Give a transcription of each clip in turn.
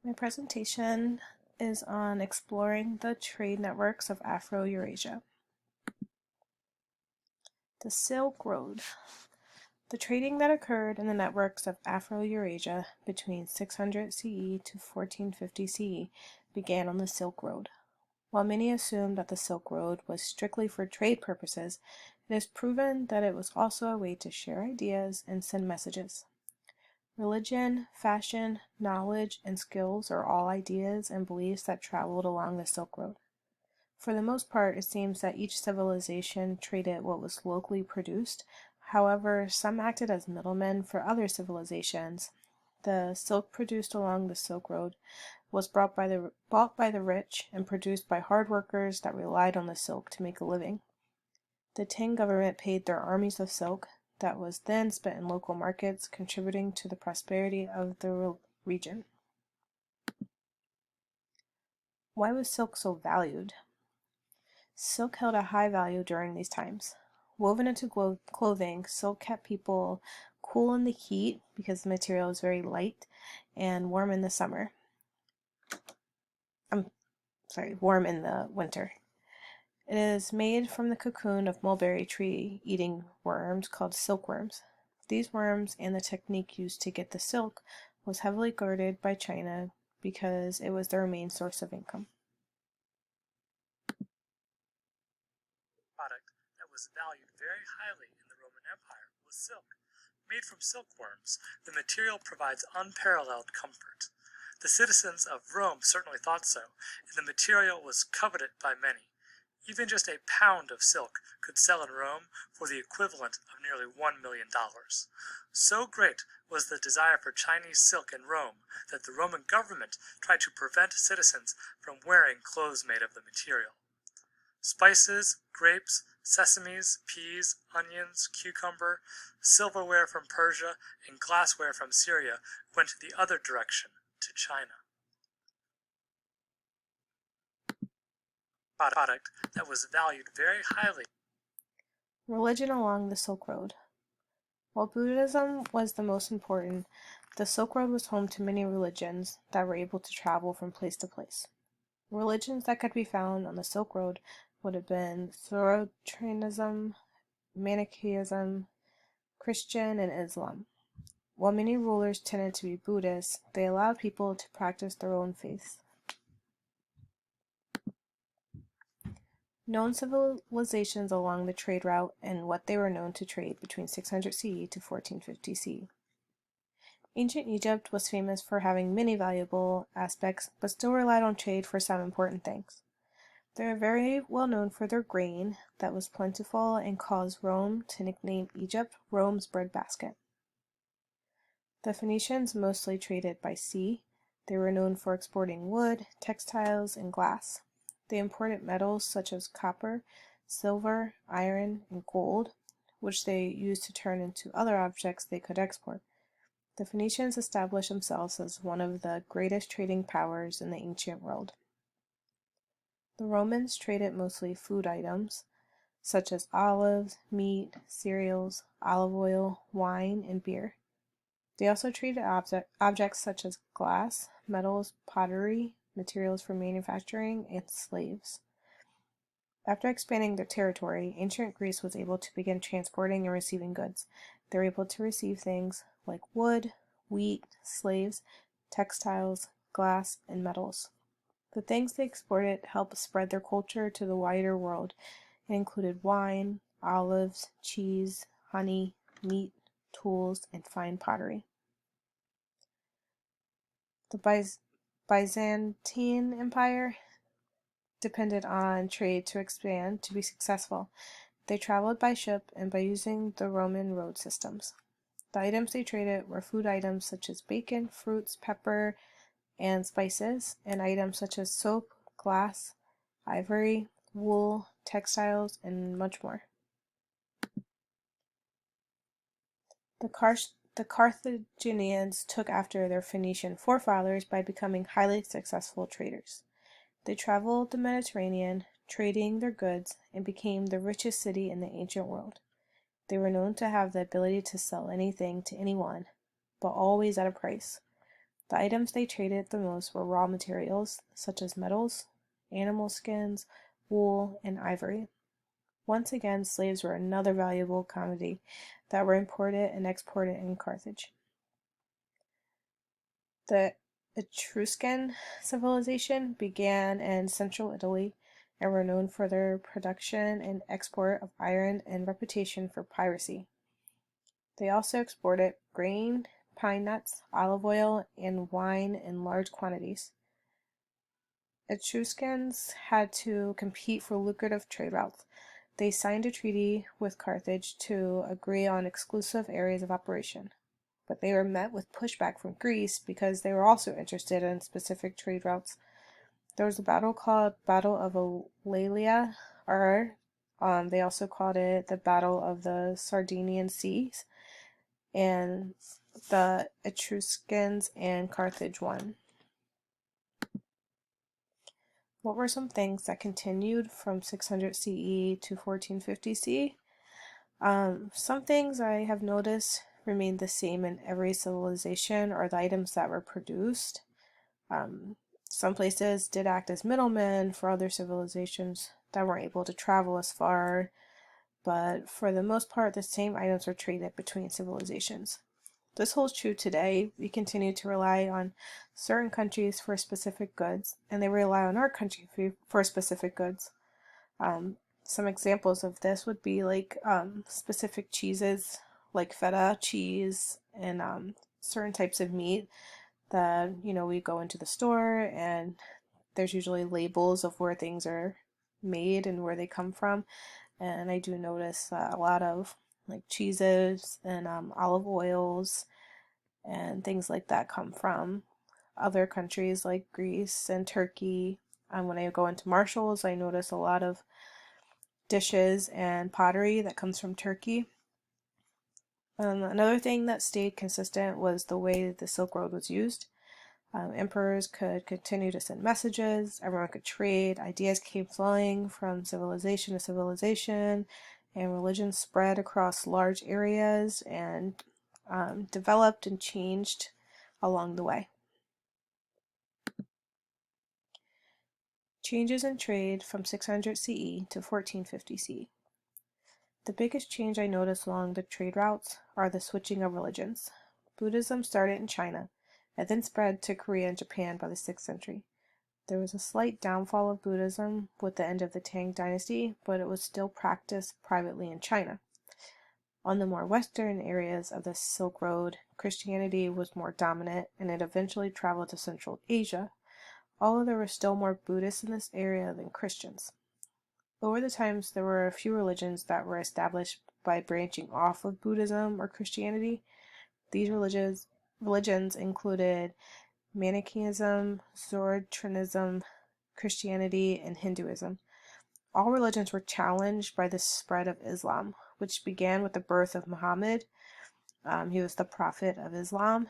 My presentation is on exploring the trade networks of Afro-Eurasia. The Silk Road. The trading that occurred in the networks of Afro-Eurasia between 600 CE to 1450 CE began on the Silk Road. While many assumed that the Silk Road was strictly for trade purposes, it is proven that it was also a way to share ideas and send messages. Religion, fashion, knowledge, and skills are all ideas and beliefs that traveled along the Silk Road. For the most part, it seems that each civilization traded what was locally produced. However, some acted as middlemen for other civilizations. The silk produced along the Silk Road was bought by the rich and produced by hard workers that relied on the silk to make a living. The Tang government paid their armies of silk that was then spent in local markets, contributing to the prosperity of the region. Why was silk so valued? Silk held a high value during these times. Woven into clothing, silk kept people cool in the heat because the material is very light, and warm in the summer. Warm in the winter. It is made from the cocoon of mulberry tree eating worms called silkworms. These worms and the technique used to get the silk was heavily guarded by China because it was their main source of income. Product that was valued very highly in the Roman Empire was silk. Made from silkworms, the material provides unparalleled comfort. The citizens of Rome certainly thought so, and the material was coveted by many. Even just a pound of silk could sell in Rome for the equivalent of nearly $1 million. So great was the desire for Chinese silk in Rome that the Roman government tried to prevent citizens from wearing clothes made of the material. Spices, grapes, sesames, peas, onions, cucumber, silverware from Persia, and glassware from Syria went the other direction, to China. Product that was valued very highly. Religion along the Silk Road. While Buddhism was the most important, the Silk Road was home to many religions that were able to travel from place to place. Religions that could be found on the Silk Road would have been Zoroastrianism, Manichaeism, Christian, and Islam. While many rulers tended to be Buddhists, they allowed people to practice their own faiths. Known civilizations along the trade route and what they were known to trade between 600 CE to 1450 CE. Ancient Egypt was famous for having many valuable aspects, but still relied on trade for some important things. They are very well known for their grain that was plentiful and caused Rome to nickname Egypt Rome's breadbasket. The Phoenicians mostly traded by sea. They were known for exporting wood, textiles, and glass. They imported metals such as copper, silver, iron, and gold, which they used to turn into other objects they could export. The Phoenicians established themselves as one of the greatest trading powers in the ancient world. The Romans traded mostly food items, such as olives, meat, cereals, olive oil, wine, and beer. They also traded objects such as glass, metals, pottery, materials for manufacturing, and slaves. After expanding their territory, ancient Greece was able to begin transporting and receiving goods. They were able to receive things like wood, wheat, slaves, textiles, glass, and metals. The things they exported helped spread their culture to the wider world. It included wine, olives, cheese, honey, meat, tools, and fine pottery. The Byzantine Empire depended on trade to expand to be successful. They traveled by ship and by using the Roman road systems. The items they traded were food items such as bacon, fruits, pepper, and spices, and items such as soap, glass, ivory, wool, textiles, and much more. The Carthaginians took after their Phoenician forefathers by becoming highly successful traders. They traveled the Mediterranean, trading their goods, and became the richest city in the ancient world. They were known to have the ability to sell anything to anyone, but always at a price. The items they traded the most were raw materials, such as metals, animal skins, wool, and ivory. Once again, slaves were another valuable commodity that were imported and exported in Carthage. The Etruscan civilization began in central Italy and were known for their production and export of iron and reputation for piracy. They also exported grain, pine nuts, olive oil, and wine in large quantities. Etruscans had to compete for lucrative trade routes. They signed a treaty with Carthage to agree on exclusive areas of operation, but they were met with pushback from Greece because they were also interested in specific trade routes. There was a battle called Battle of Alalia, or they also called it the Battle of the Sardinian Seas, and the Etruscans and Carthage won. What were some things that continued from 600 CE to 1450 CE? Some things I have noticed remained the same in every civilization are the items that were produced. Some places did act as middlemen for other civilizations that weren't able to travel as far, but for the most part, the same items were traded between civilizations. This holds true today. We continue to rely on certain countries for specific goods, and they rely on our country for specific goods. Some examples of this would be like specific cheeses, like feta cheese, and certain types of meat that, we go into the store and there's usually labels of where things are made and where they come from. And I do notice that a lot of like cheeses and olive oils and things like that come from other countries like Greece and Turkey. When I go into Marshall's, I notice a lot of dishes and pottery that comes from Turkey. Another thing that stayed consistent was the way the Silk Road was used. Emperors could continue to send messages, everyone could trade, ideas came flowing from civilization to civilization, and religion spread across large areas and developed and changed along the way. Changes in trade from 600 CE to 1450 CE. The biggest change I noticed along the trade routes are the switching of religions. Buddhism started in China and then spread to Korea and Japan by the 6th century. There was a slight downfall of Buddhism with the end of the Tang dynasty, but it was still practiced privately in China. On the more western areas of the Silk Road, Christianity was more dominant and it eventually traveled to Central Asia, although there were still more Buddhists in this area than Christians. Over the times, there were a few religions that were established by branching off of Buddhism or Christianity. These religions included Manichaeism, Zoroastrianism, Christianity, and Hinduism. All religions were challenged by the spread of Islam, which began with the birth of Muhammad. He was the prophet of Islam,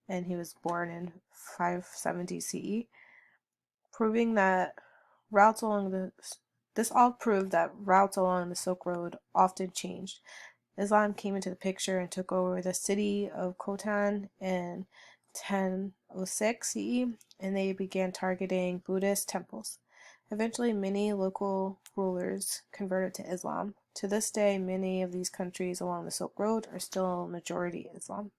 and he was born in 570 CE, proving that this all proved that routes along the Silk Road often changed. Islam came into the picture and took over the city of Khotan in 1006 CE, and they began targeting Buddhist temples. Eventually, many local rulers converted to Islam. To this day, many of these countries along the Silk Road are still majority Islam.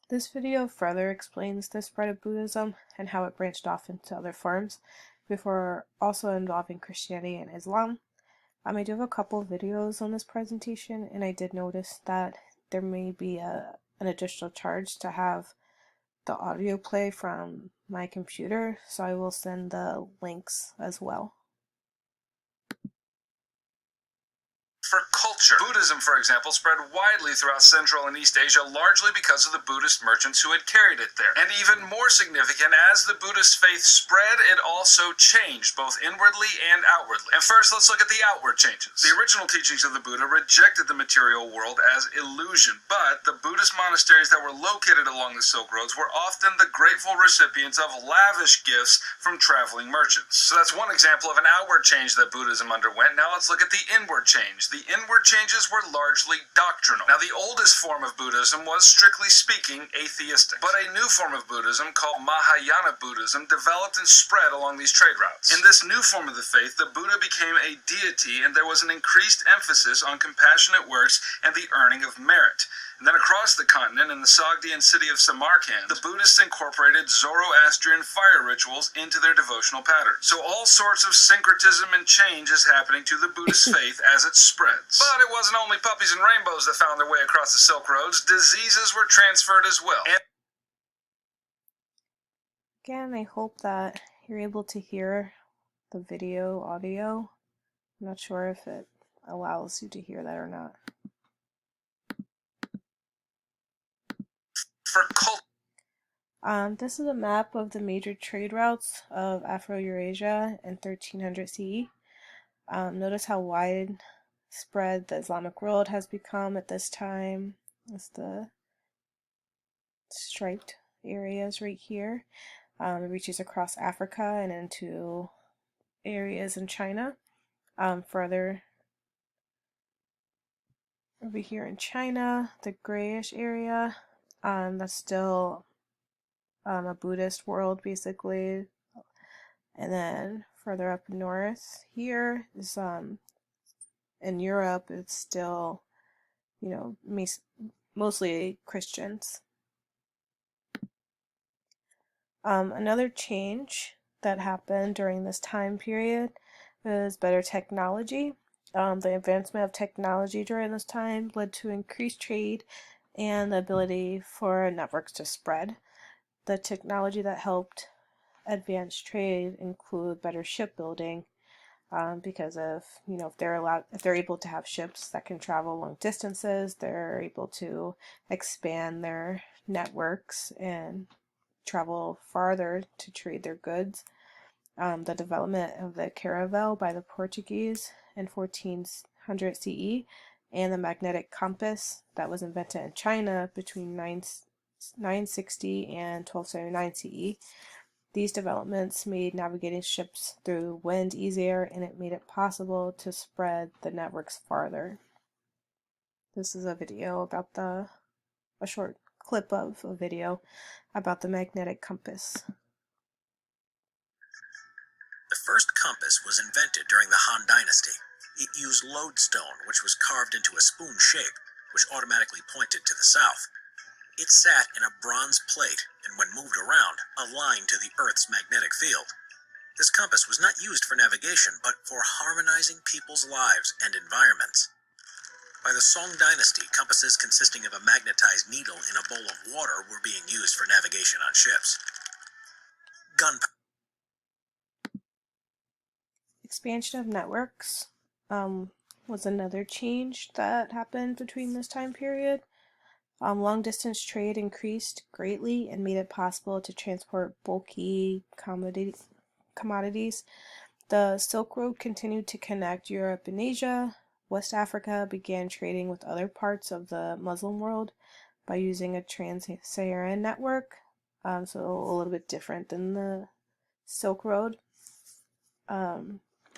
This video further explains the spread of Buddhism and how it branched off into other forms before also involving Christianity and Islam. I do have a couple of videos on this presentation, and I did notice that there may be an additional charge to have the audio play from my computer, so I will send the links as well. For culture. Buddhism, for example, spread widely throughout Central and East Asia largely because of the Buddhist merchants who had carried it there. And even more significant, as the Buddhist faith spread, it also changed, both inwardly and outwardly. And first, let's look at the outward changes. The original teachings of the Buddha rejected the material world as illusion, but the Buddhist monasteries that were located along the Silk Roads were often the grateful recipients of lavish gifts from traveling merchants. So that's one example of an outward change that Buddhism underwent. Now let's look at the inward change. The The inward changes were largely doctrinal. Now, the oldest form of Buddhism was, strictly speaking, atheistic. But a new form of Buddhism, called Mahayana Buddhism, developed and spread along these trade routes. In this new form of the faith, the Buddha became a deity, and there was an increased emphasis on compassionate works and the earning of merit. And then across the continent, in the Sogdian city of Samarkand, the Buddhists incorporated Zoroastrian fire rituals into their devotional patterns. So all sorts of syncretism and change is happening to the Buddhist faith as it spreads. But it wasn't only puppies and rainbows that found their way across the Silk Roads. Diseases were transferred as well. Again, I hope that you're able to hear the video audio. I'm not sure if it allows you to hear that or not. For cult. This is a map of the major trade routes of Afro-Eurasia in 1300 CE. Notice how widespread the Islamic world has become at this time. That's the striped areas right here. It reaches across Africa and into areas in China. Further over here in China, the grayish area, that's still a Buddhist world basically. And then further up north here is in Europe, it's still, you know, mostly Christians. Another change that happened during this time period is better technology. The advancement of technology during this time led to increased trade and the ability for networks to spread. The technology that helped advance trade include better shipbuilding, because of, you know, if they're able to have ships that can travel long distances, they're able to expand their networks and travel farther to trade their goods. The development of the caravel by the Portuguese in 1400 CE and the magnetic compass that was invented in China between 960 and 1279 CE. These developments made navigating ships through wind easier, and it made it possible to spread the networks farther. This is a video about a short clip of a video about the magnetic compass. The first compass was invented during the Han Dynasty. It used lodestone, which was carved into a spoon shape, which automatically pointed to the south. It sat in a bronze plate and, when moved around, aligned to the Earth's magnetic field. This compass was not used for navigation, but for harmonizing people's lives and environments. By the Song Dynasty, compasses consisting of a magnetized needle in a bowl of water were being used for navigation on ships. Gunpowder. Expansion of networks was another change that happened between this time period. Long-distance trade increased greatly and made it possible to transport bulky commodities. The Silk Road continued to connect Europe and Asia. West Africa began trading with other parts of the Muslim world by using a trans-Saharan network, so a little bit different than the Silk Road.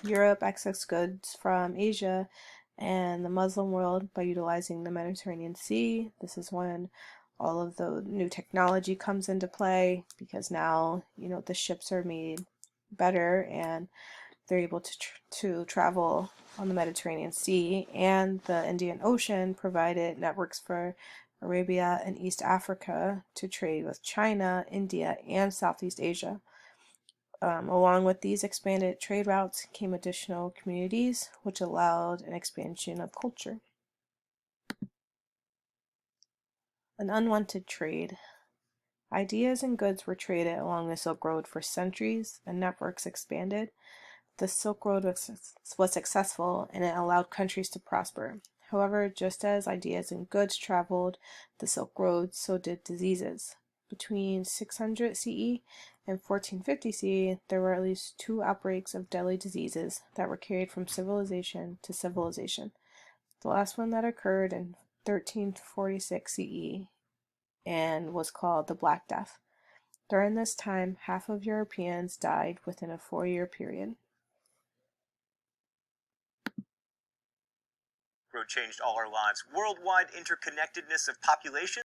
Europe accessed goods from Asia and the Muslim world by utilizing the Mediterranean Sea. This is when all of the new technology comes into play, because now, you know, the ships are made better and they're able to travel on the Mediterranean Sea, and the Indian Ocean provided networks for Arabia and East Africa to trade with China, India, and Southeast Asia. Along with these expanded trade routes came additional communities, which allowed an expansion of culture. An unwanted trade. Ideas and goods were traded along the Silk Road for centuries, and networks expanded. The Silk Road was successful, and it allowed countries to prosper. However, just as ideas and goods traveled the Silk Road, so did diseases. Between 600 CE and 1450 CE, there were at least 2 outbreaks of deadly diseases that were carried from civilization to civilization. The last one that occurred in 1346 CE and was called the Black Death. During this time, half of Europeans died within a 4-year period. Road changed all our lives. Worldwide interconnectedness of population.